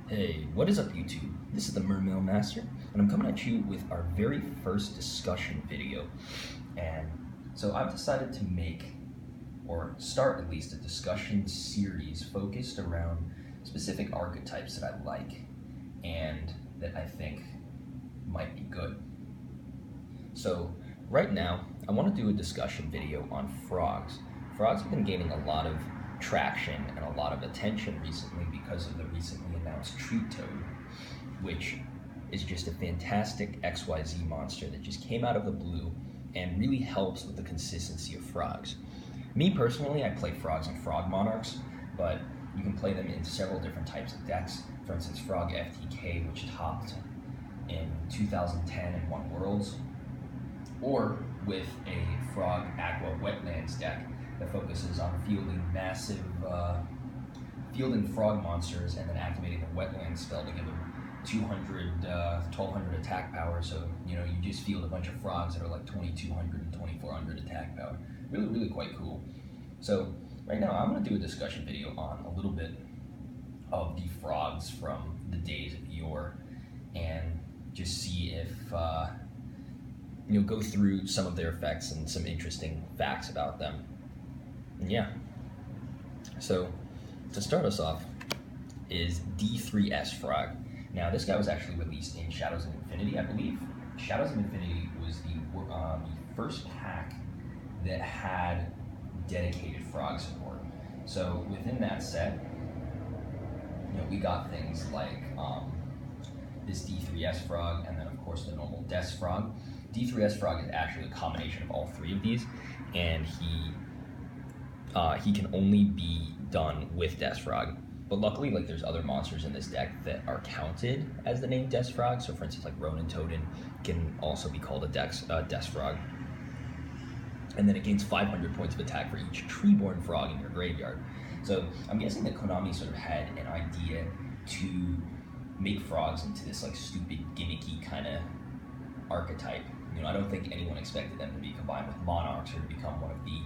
Hey, what is up YouTube? This is the Mermail Master, and I'm coming at you with our very first discussion video. And so I've decided to make, or start at least, a discussion series focused around specific archetypes that I like and that I think might be good. So right now, I want to do a discussion video on frogs. Frogs have been gaining a lot of traction and a lot of attention recently because of the recently announced Tradetoad, which is just a fantastic XYZ monster that just came out of the blue and really helps with the consistency of frogs. Me personally, I play frogs and frog monarchs, but you can play them in several different types of decks. For instance, Frog FTK, which topped in 2010 and won Worlds, or with a Frog Aqua Wetlands deck that focuses on fielding massive frog monsters and then activating the wetland spell to give them 1200 attack power. So, you just field a bunch of frogs that are like 2200 and 2400 attack power. Really quite cool. So right now I'm going to do a discussion video on a little bit of the frogs from the days of yore and just see if, go through some of their effects and some interesting facts about them. Yeah, so to start us off is D3s Frog. Now this guy was actually released in Shadows of Infinity, I believe. Shadows of Infinity was the first pack that had dedicated frog support. So within that set, we got things like this D3s Frog, and then of course the normal Des Frog. D3s Frog is actually a combination of all three of these, and he can only be done with Des Frog. But luckily, there's other monsters in this deck that are counted as the name Des Frog. So for instance, like Ronin Toadin can also be called a Des Frog. And then it gains 500 points of attack for each Treeborn Frog in your graveyard. So I'm guessing that Konami sort of had an idea to make frogs into this stupid, gimmicky kind of archetype. I don't think anyone expected them to be combined with monarchs or to become one of the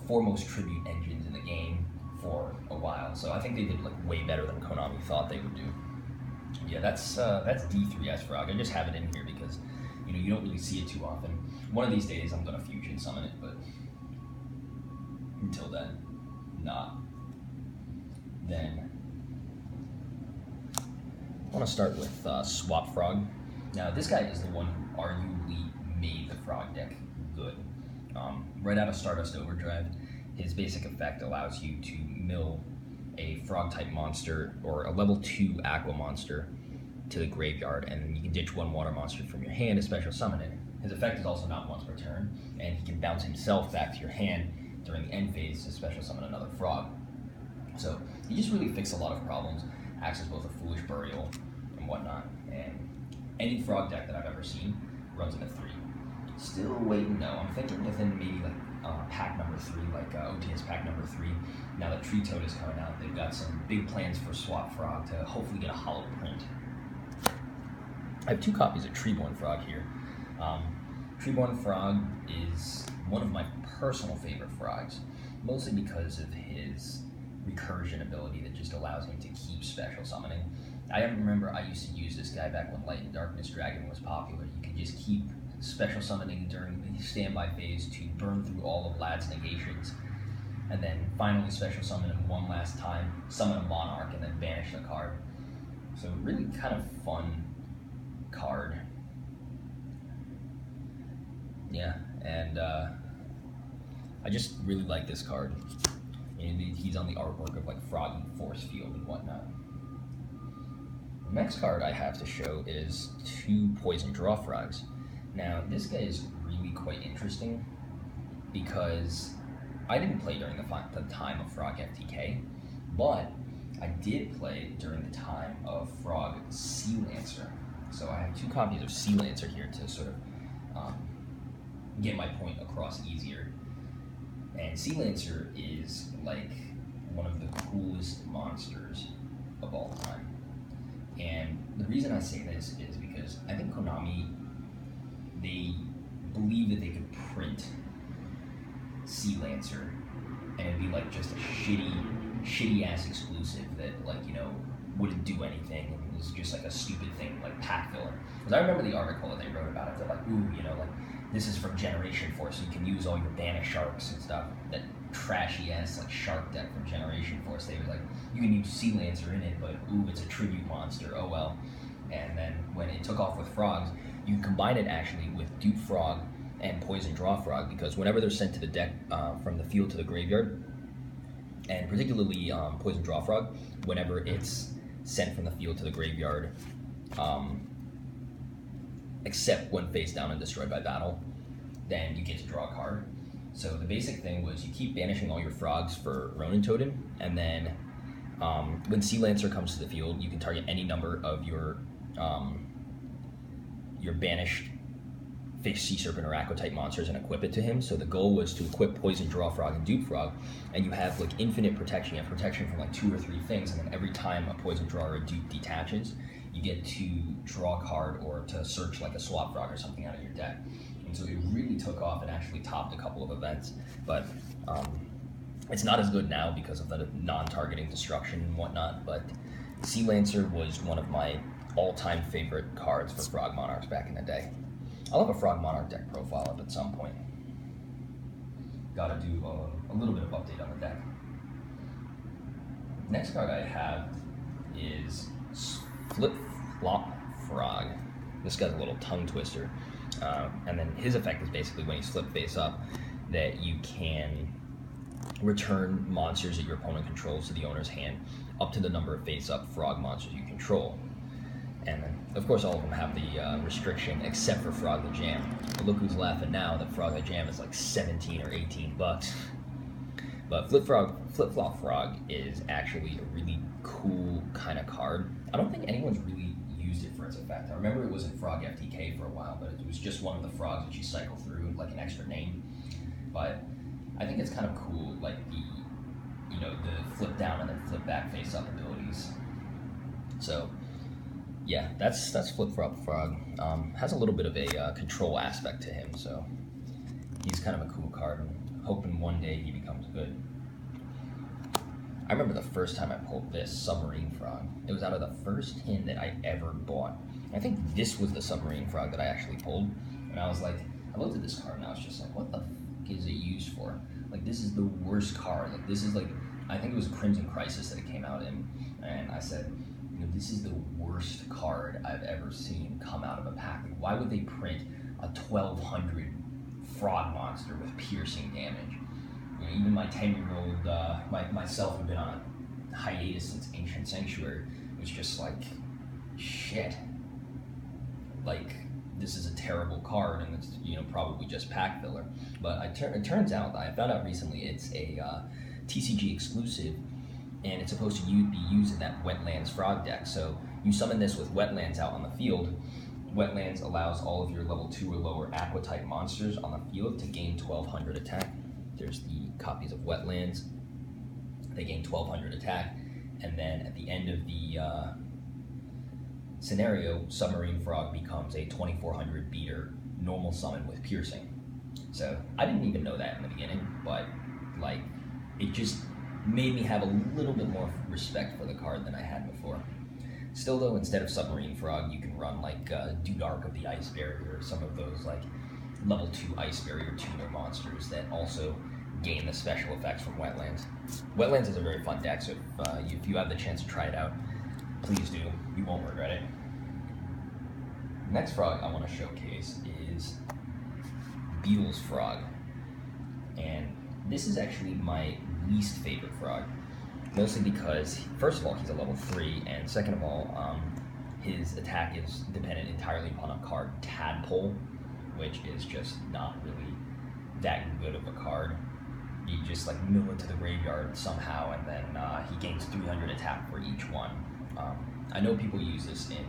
foremost tribute engines in the game for a while. So I think they did way better than Konami thought they would do. Yeah, that's D3s Frog. I just have it in here because you don't really see it too often. One of these days I'm gonna fusion summon it, but until then, not. Then I want to start with Swap Frog. Now this guy is the one who arguably made the frog deck good. Right out of Stardust Overdrive, his basic effect allows you to mill a frog type monster or a level 2 aqua monster to the graveyard, and you can ditch one water monster from your hand to special summon it. His effect is also not once per turn, and he can bounce himself back to your hand during the end phase to special summon another frog. So he just really fixed a lot of problems, acts as both a foolish burial and whatnot, and any frog deck that I've ever seen runs into 3. Still waiting though. I'm thinking within maybe pack number 3, OTS pack number 3. Now that Tradetoad is coming out, they've got some big plans for Swap Frog to hopefully get a hollow print. I have 2 copies of Treeborn Frog here. Treeborn Frog is one of my personal favorite frogs, mostly because of his recursion ability that just allows him to keep special summoning. I remember I used to use this guy back when Light and Darkness Dragon was popular. You could just keep special summoning during the standby phase to burn through all of Lad's negations, and then finally special summon him one last time, summon a monarch, and then banish the card. So really kind of fun card. Yeah, and I just really like this card. And he's on the artwork of Froggy Force Field and whatnot. The next card I have to show is 2 Poison Draw Frogs. Now, this guy is really quite interesting because I didn't play during the time of Frog FTK, but I did play during the time of Frog Sea Lancer. So I have 2 copies of Sea Lancer here to sort of get my point across easier. And Sea Lancer is one of the coolest monsters of all time. And the reason I say this is because I think Konami, they believe that they could print Sea Lancer and it'd be just a shitty ass exclusive that wouldn't do anything. It was just like a stupid thing, like pack filler. Because I remember the article that they wrote about it. They're like, ooh, you know, like this is from Generation 4, so you can use all your banished sharks and stuff. That trashy ass like shark deck from Generation 4. So they were like, you can use Sea Lancer in it, but ooh, it's a tribute monster. Oh well. And then when it took off with frogs, you can combine it actually with D3s Frog and Poison Draw Frog, because whenever they're sent to the deck from the field to the graveyard, and particularly Poison Draw Frog, whenever it's sent from the field to the graveyard, except when face down and destroyed by battle, then you get to draw a card. So the basic thing was you keep banishing all your frogs for Ronin Totem, and then when Sea Lancer comes to the field, you can target any number of your banished Fish, Sea Serpent, or Aqua type monsters and equip it to him. So the goal was to equip Poison Draw Frog and D3s Frog, and you have like infinite protection. You have protection from like 2 or 3 things, and then every time a Poison Draw or a D3s detaches, you get to draw a card or to search like a Swap Frog or something out of your deck. And so it really took off and actually topped a couple of events. But it's not as good now because of the non-targeting destruction and whatnot, but Sea Lancer was one of my all-time favorite cards for Frog Monarchs back in the day. I'll have a Frog Monarch deck profile up at some point. Gotta do a little bit of update on the deck. Next card I have is Flip-Flop Frog. This guy's a little tongue twister. And then his effect is basically when he's flipped face up, that you can return monsters that your opponent controls to the owner's hand up to the number of face-up frog monsters you control. And then, of course, all of them have the restriction, except for Frog the Jam. But look who's laughing now that Frog the Jam is like 17 or 18 bucks. But Flip-Flop Frog is actually a really cool kind of card. I don't think anyone's really used it for its effect. I remember it was in Frog FTK for a while, but it was just one of the frogs that you cycle through, like an extra name. But I think it's kind of cool, like the flip down and then flip back face up abilities. So yeah, that's Flip-Flop Frog. Has a little bit of a control aspect to him, so he's kind of a cool card. I'm hoping one day he becomes good. I remember the first time I pulled this Submarine Frog. It was out of the first tin that I ever bought. I think this was the Submarine Frog that I actually pulled, and I was like, I looked at this card and I was just like, what the f is it used for? Like, this is the worst card. Like, this is like, I think it was Crimson Crisis that it came out in, and I said, you know, this is the worst card I've ever seen come out of a pack. Like, why would they print a 1200 frog monster with piercing damage? You know, even my 10-year-old, myself who've been on a hiatus since Ancient Sanctuary, was just like, shit. Like, this is a terrible card, and it's, you know, probably just pack filler. But it turns out, I found out recently, it's a TCG exclusive, and it's supposed to be used in that Wetlands Frog deck. So you summon this with Wetlands out on the field. Wetlands allows all of your level 2 or lower Aqua type monsters on the field to gain 1200 attack. There's the copies of Wetlands. They gain 1200 attack, and then at the end of the scenario, Submarine Frog becomes a 2400 beater normal summon with piercing. So I didn't even know that in the beginning, but like, it just made me have a little bit more respect for the card than I had before. Still though, instead of Submarine Frog, you can run like Dude Arc of the Ice Barrier, or some of those like level 2 Ice Barrier tuner monsters that also gain the special effects from Wetlands. Wetlands is a very fun deck, so if you have the chance to try it out, please do. You won't regret it. Next frog I want to showcase is Beatles Frog. And this is actually my least favorite frog. Mostly because, first of all, he's a level 3, and second of all, his attack is dependent entirely upon a card, Tadpole, which is just not really that good of a card. You just like mill it to the graveyard somehow, and then he gains 300 attack for each one. I know people use this in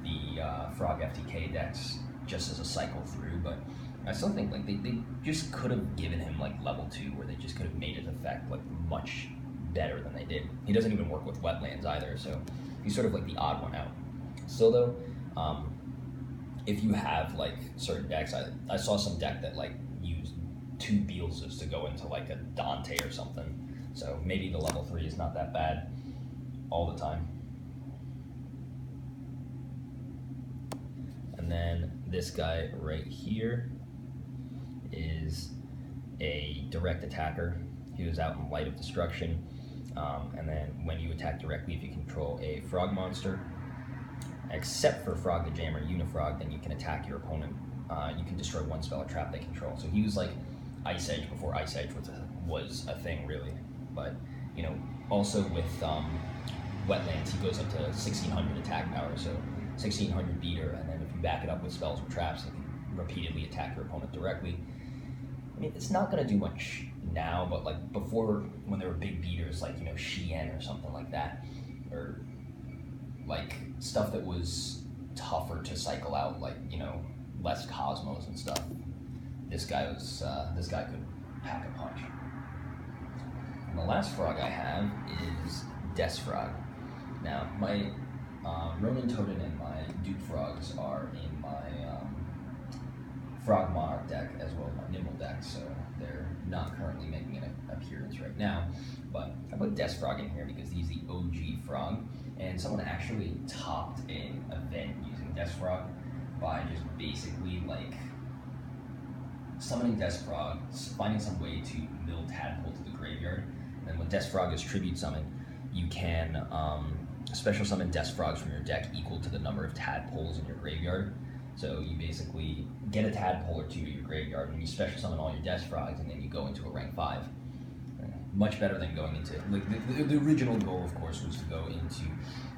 the Frog FTK decks just as a cycle through, but I still think like they just could have given him like level 2, where they just could have made his effect like much better than they did. He doesn't even work with Wetlands either, so he's sort of like the odd one out. Still though, if you have like certain decks, I saw some deck that like used 2 Beatleses to go into like a Dante or something, so maybe the level 3 is not that bad all the time. then this guy right here is a direct attacker. He was out in Light of Destruction. And then when you attack directly, if you control a frog monster, except for Frog the Jammer Unifrog, then you can attack your opponent. You can destroy one spell or trap they control. So he was like Ice Edge before Ice Edge was a thing, really. But, you know, also with Wetlands, he goes up to 1600 attack power, so 1600 beater, and then if you back it up with spells or traps, you can repeatedly attack your opponent directly. I mean, it's not going to do much now, but like before, when there were big beaters, like, you know, Shien or something like that, or like stuff that was tougher to cycle out, like, you know, less Cosmos and stuff, this guy could pack a punch. And the last frog I have is D3s Frog. Now, my Ronin Totem and my Duke Frogs are in my Frog Monarch deck as well as my Nimble deck, so they're not currently making an appearance right now. But I put D3s Frog in here because he's the OG frog, and someone actually topped an event using D3s Frog by just basically like summoning D3s Frog, finding some way to mill Tadpole to the graveyard, and then when D3s Frog is tribute summoned, you can special summon D3s Frogs from your deck equal to the number of Tadpoles in your graveyard. So you basically get a Tadpole or two to your graveyard, and you special summon all your D3s Frogs, and then you go into a rank 5. Much better than going into, like, the original goal, of course, was to go into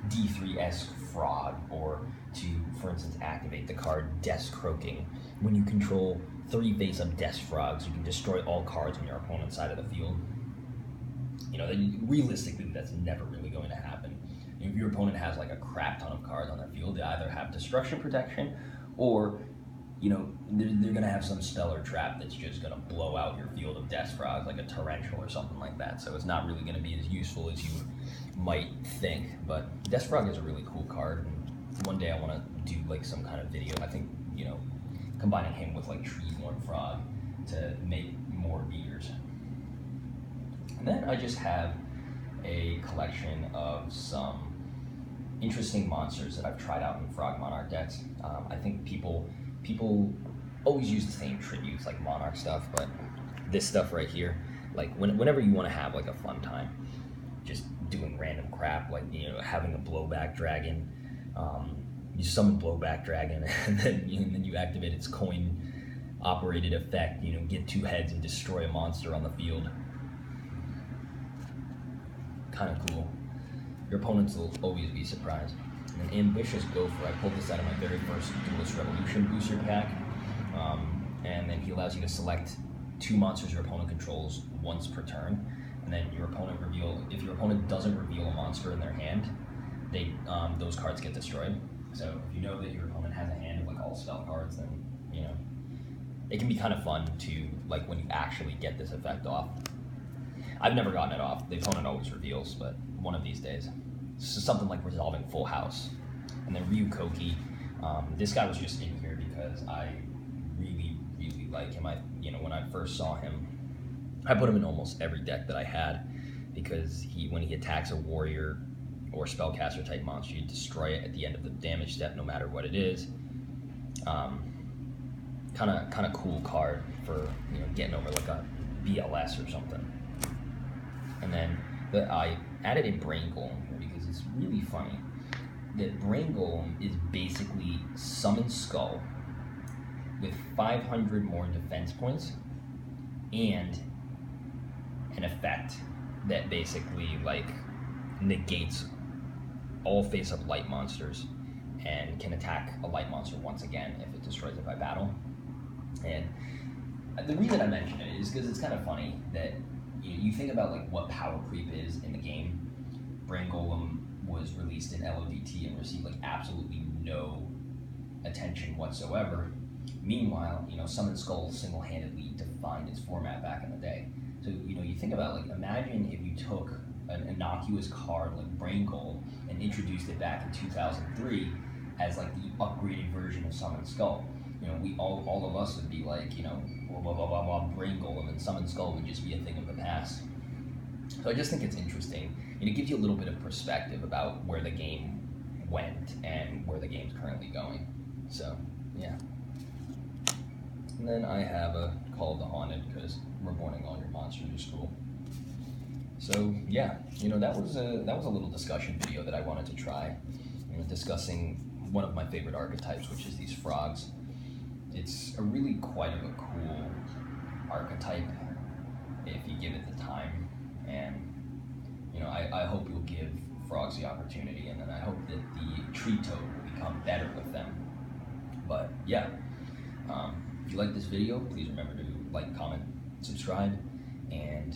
D3s Frog, or to, for instance, activate the card D3s Croaking. When you control 3 face-up D3s Frogs, you can destroy all cards on your opponent's side of the field. You know, realistically, that's never really going to happen. If your opponent has like a crap ton of cards on their field, they either have destruction protection, or, you know, they're going to have some spell or trap that's just going to blow out your field of D3s Frogs, like a Torrential or something like that. So it's not really going to be as useful as you might think. But D3s Frog is a really cool card, and one day I want to do like some kind of video. I think, you know, combining him with like Treeborn Frog to make more beaters. And then I just have a collection of some interesting monsters that I've tried out in Frog Monarch decks. I think people always use the same tributes, like Monarch stuff, but this stuff right here, like whenever you want to have like a fun time, just doing random crap, like, you know, having a blowback dragon, you summon blowback dragon, and then you activate its coin operated effect, you know, get 2 heads and destroy a monster on the field. Kind of cool. Your opponents will always be surprised. And an Ambitious Gopher, I pulled this out of my very first Duelist Revolution booster pack, and then he allows you to select 2 monsters your opponent controls once per turn, and then your opponent if your opponent doesn't reveal a monster in their hand, those cards get destroyed. So if you know that your opponent has a hand of like all spell cards, then, you know, it can be kind of fun to, like, when you actually get this effect off. I've never gotten it off. The opponent always reveals, but one of these days. So something like resolving Full House. And then Ryu Koki. This guy was just in here because I really, really like him. When I first saw him, I put him in almost every deck that I had, because when he attacks a warrior or spellcaster type monster, you destroy it at the end of the damage step, no matter what it is. Kind of cool card for, you know, getting over like a BLS or something. And then I added in Brain Golem here because it's really funny that Brain Golem is basically Summon Skull with 500 more defense points and an effect that basically like negates all face-up light monsters and can attack a light monster once again if it destroys it by battle. And the reason I mention it is because it's kind of funny that you think about like what power creep is in the game. Brain Golem was released in LODT and received like absolutely no attention whatsoever. Meanwhile, you know, Summon Skull single-handedly defined its format back in the day. So, you know, you think about, like, imagine if you took an innocuous card like Brain Golem and introduced it back in 2003 as like the upgraded version of Summon Skull. You know, we all of us would be like, you know, blah blah blah blah blah Brain Golem, and Summon Skull would just be a thing of the past. So I just think it's interesting, and it gives you a little bit of perspective about where the game went and where the game's currently going. So yeah. And then I have a Call of the Haunted, because reborning all your monsters is cool. So yeah, that was a little discussion video that I wanted to try, discussing one of my favorite archetypes, which is these frogs. It's a really quite of a cool archetype if you give it the time, and I hope you'll give frogs the opportunity, and then I hope that the Tradetoad will become better with them. But yeah, if you like this video, please remember to like, comment, subscribe, and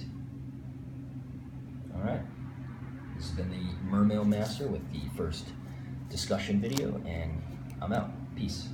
alright, this has been the Mermail Master with the first discussion video, and I'm out. Peace.